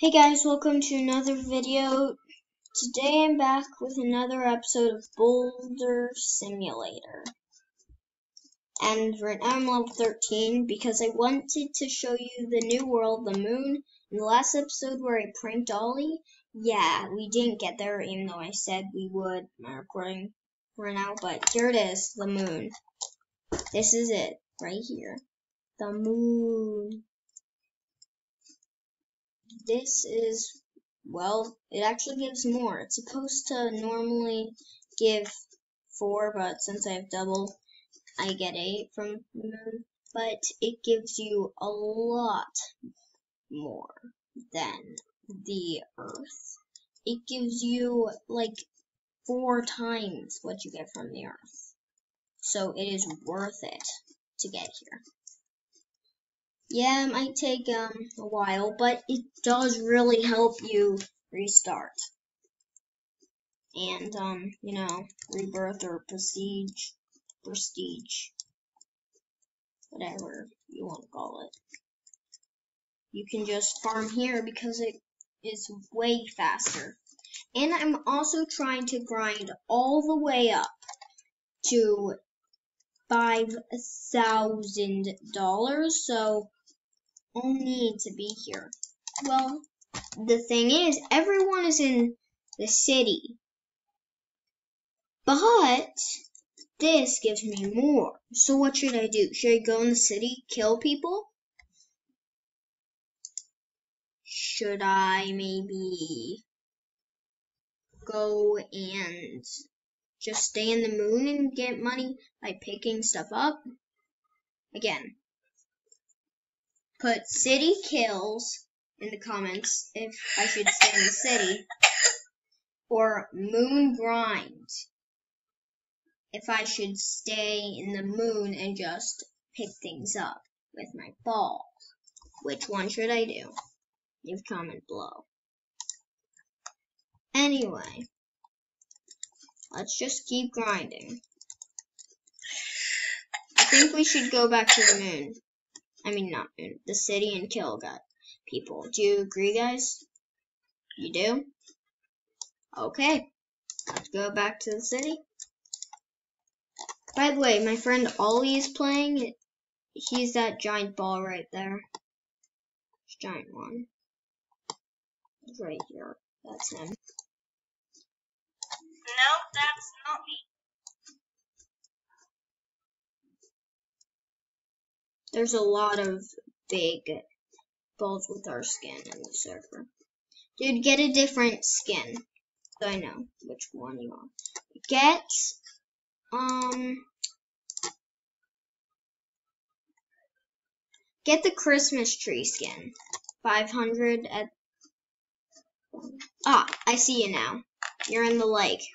Hey guys, welcome to another video. Today I'm back with another episode of Boulder Simulator. And right now I'm level 13 because I wanted to show you the new world, the moon. In the last episode where I pranked Ollie, yeah, we didn't get there even though I said we would. My recording right now, but here it is, the moon. This is it, right here. The moon. This is, well, it actually gives more. It's supposed to normally give 4, but since I have double, I get 8 from the moon. But it gives you a lot more than the Earth. It gives you like 4 times what you get from the Earth. So it is worth it to get here. Yeah, it might take a while, but it does really help you restart. And rebirth or prestige, whatever you want to call it. You can just farm here because it is way faster. And I'm also trying to grind all the way up to $5,000, so I'll need to be here. Well, the thing is, everyone is in the city, but this gives me more. So what should I do? Should I go in the city, kill people? Should I maybe go and just stay in the moon and get money by picking stuff up? Again, put city kills in the comments if I should stay in the city, or moon grind if I should stay in the moon and just pick things up with my ball. Which one should I do? Leave a comment below. Anyway, let's just keep grinding. I think we should go back to the moon. I mean, not moon, the city, and kill people. Do you agree, guys? You do? Okay, let's go back to the city. By the way, my friend Ollie is playing. He's that giant ball right there. Giant one. It's right here. That's him. No, that's not me. There's a lot of big balls with our skin in the server. Dude, get a different skin. So I know which one you want. Get the Christmas tree skin. 500 at... Ah, I see you now. You're in the lake.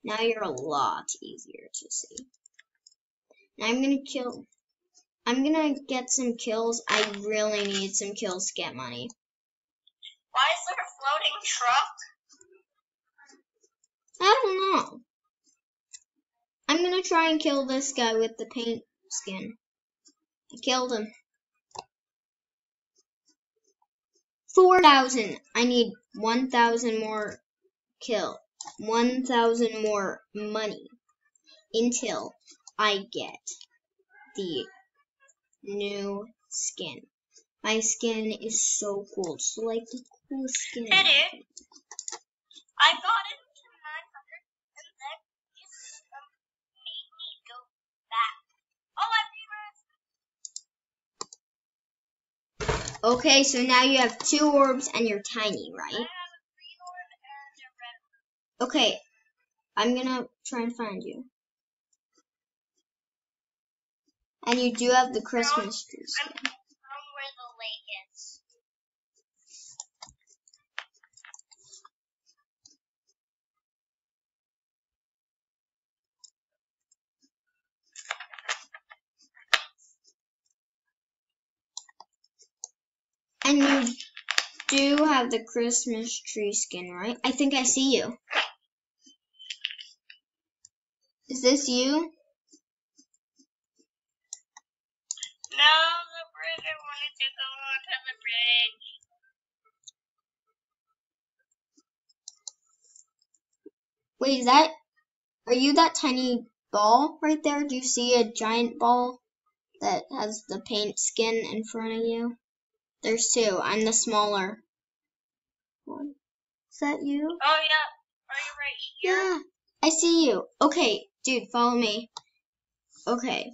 Now you're a lot easier to see. Now I'm gonna get some kills. I really need some kills to get money. Why is there a floating truck? I don't know. I'm gonna try and kill this guy with the paint skin. I killed him. 4,000. I need 1,000 more 1,000 more money until I get the new skin. My skin is so cool. It's like the coolest skin. It is. I got it to 900 and then it made me go back. Oh, I realized. Okay, so now you have 2 orbs and you're tiny, right? I have a green orb and a red orb. Okay, I'm gonna try and find you. And you do have the Christmas tree skin. I'm from where the lake is. And you do have the Christmas tree skin, right? I think I see you. Is this you? No, the bridge I wanted to go on onto the bridge. Wait, are you that tiny ball right there? Do you see a giant ball that has the paint skin in front of you? There's two. I'm the smaller one. Is that you? Oh, yeah. Are you right here? Yeah, I see you. Okay, dude, follow me. Okay.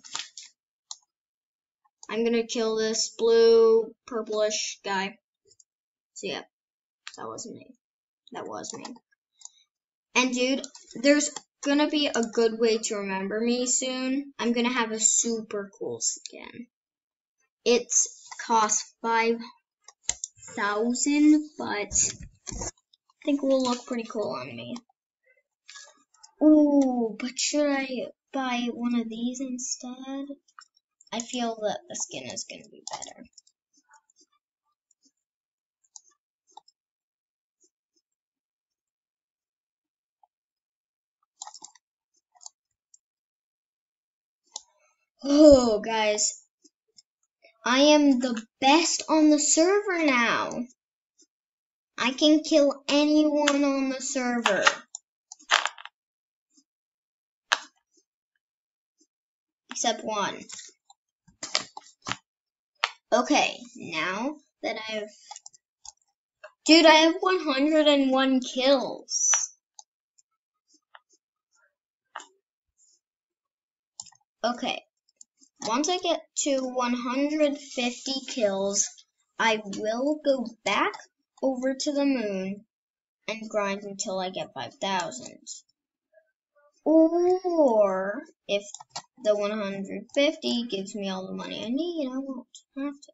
I'm gonna kill this blue, purplish guy. So yeah, that wasn't me. That was me. And dude, there's gonna be a good way to remember me soon. I'm gonna have a super cool skin. It's cost 5,000, but I think it will look pretty cool on me. Ooh, but should I buy one of these instead? I feel that the skin is gonna be better. Oh, guys. I am the best on the server now. I can kill anyone on the server. Except one. Okay, now that Dude, I have 101 kills. Okay. Once I get to 150 kills, I will go back over to the moon and grind until I get 5,000. Or, if the 150 gives me all the money I need, I won't have to.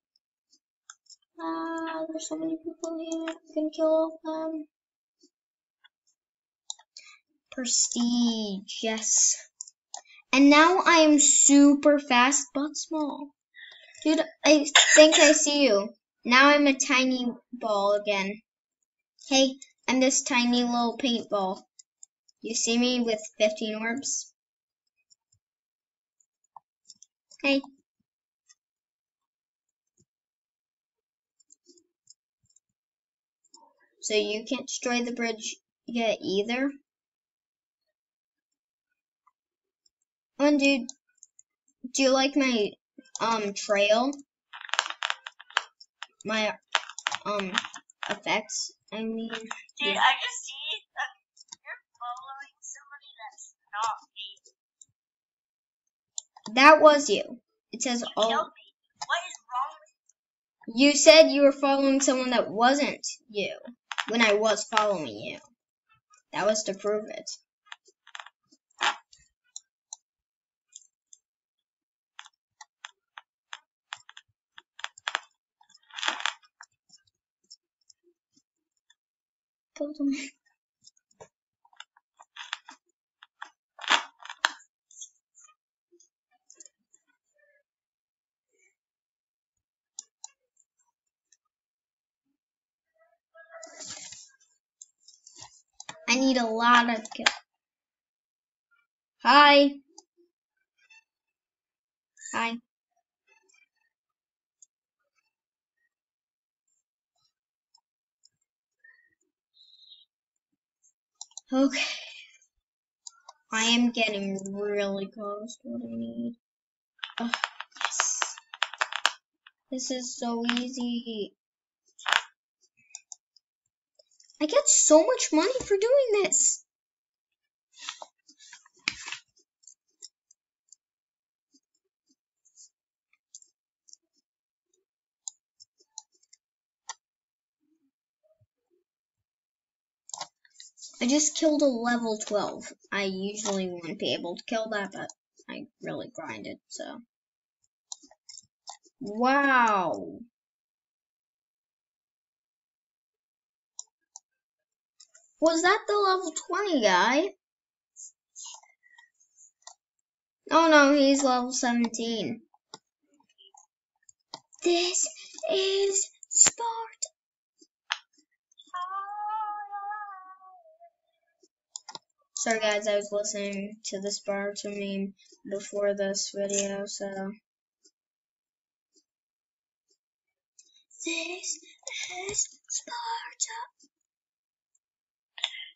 There's so many people here. I can kill all of them. Prestige, yes. And now I am super fast but small. Dude, I think I see you. Now I'm a tiny ball again. Hey, I'm this tiny little paintball. You see me with 15 orbs? Hey. So you can't destroy the bridge yet either? Oh, dude, do you like my trail? My effects, I mean. Dude, yeah. I just see that you're following somebody that's not me. That was you. It says all. Killed me. What is wrong with you? You said you were following someone that wasn't you when I was following you. That was to prove it. Killed him. I need a lot of kills. Hi. Hi. Okay. I am getting really close to what I need. Oh, yes. This is so easy. I get so much money for doing this. I just killed a level 12. I usually wouldn't be able to kill that, but I really grinded, so. Wow. Was that the level 20 guy? Oh no, he's level 17. This is Sparta. Sorry guys, I was listening to the Sparta meme before this video, so. This is Sparta.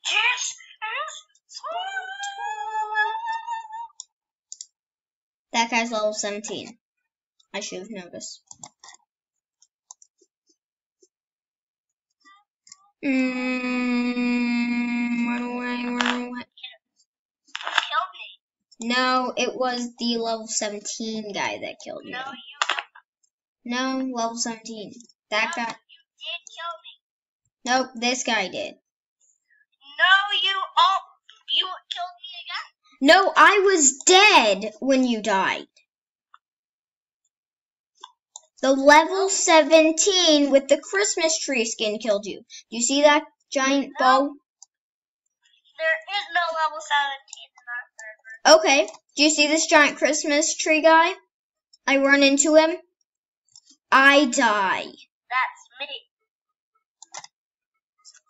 This is Sparta. That guy's level 17. I should have noticed. Run away, run away. Kill me. No, it was the level 17 guy that killed you. No, you. No, level 17. That guy. You did kill me. Nope, this guy did. No, you killed me again. No, I was dead when you died. The level 17 with the Christmas tree skin killed you. Do you see that giant ball? There is no level 17 in our server. Okay. Do you see this giant Christmas tree guy? I run into him. I die. That's me.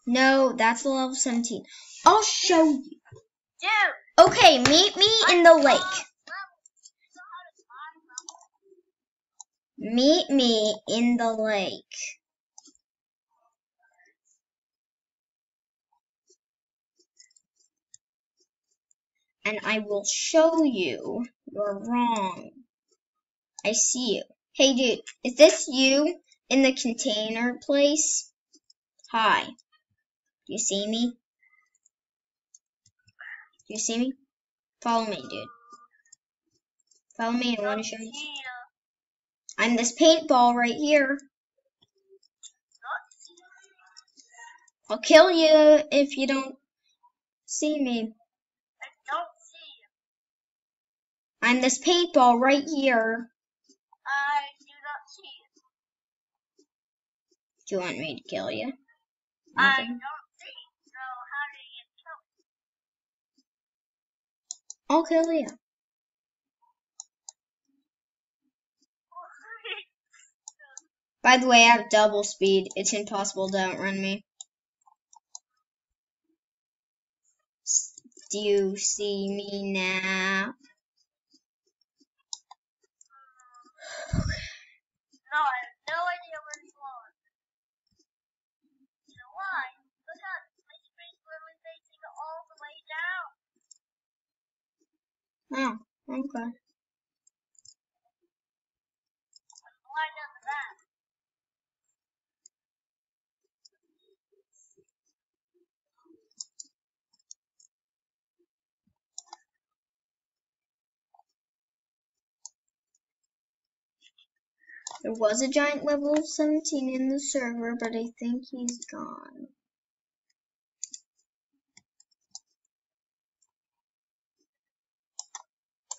No, that's the level 17. I'll show you. Dude. Okay, meet me in the lake. Meet me in the lake. And I will show you you're wrong. I see you. Hey dude, is this you in the container place? Hi. Do you see me? Do you see me? Follow me, dude. Follow me, I want to show you. I'm this paintball right here. I'll kill you if you don't see me. I don't see you. I'm this paintball right here. I do not see you. Do you want me to kill you? I Okay. don't see you. So how do you kill me? I'll kill you. By the way, I have double speed. It's impossible to outrun me. Do you see me now? No, I have no idea where you are. You know why? Because my screen's literally facing all the way down. Oh, okay. Why not that? There was a giant level 17 in the server, but I think he's gone.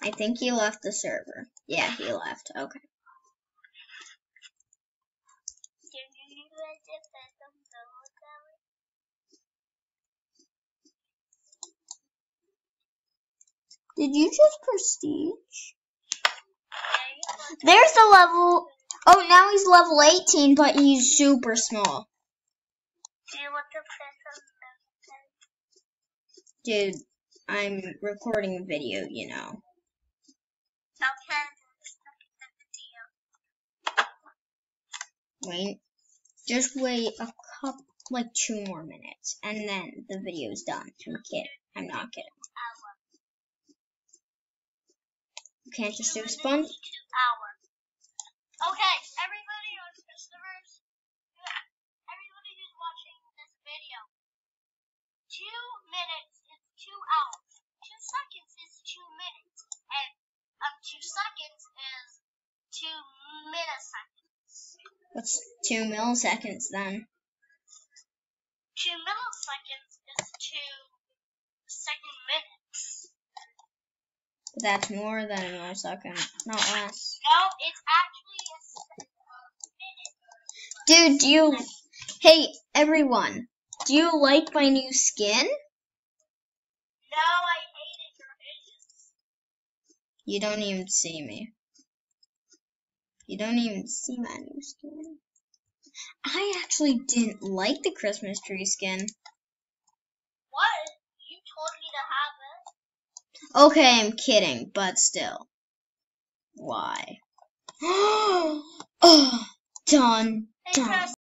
I think he left the server. Yeah, he left. Okay. Did you just prestige? There's the level. Oh, now he's level 18, but he's super small. Do you want to play Dude, some? I'm recording a video, you know. Okay. Wait. Just wait a couple, like 2 more minutes, and then the video's done. I'm kidding. I'm not kidding. You can't just do a sponge. 2 hours. Okay, everybody on Christopher's, everybody who's watching this video, 2 minutes is 2 hours. 2 seconds is 2 minutes, and 2 seconds is 2 milliseconds. What's 2 milliseconds then? 2 milliseconds is 2 second minutes. But that's more than a millisecond, not less. No, it's actually a minute. Dude, do you... Hey, everyone. Do you like my new skin? No, I hated your edges. You don't even see me. You don't even see my new skin. I actually didn't like the Christmas tree skin. What? You told me to have it. Okay, I'm kidding, but still. Why? Oh, Dun, Hey, dun. Chris.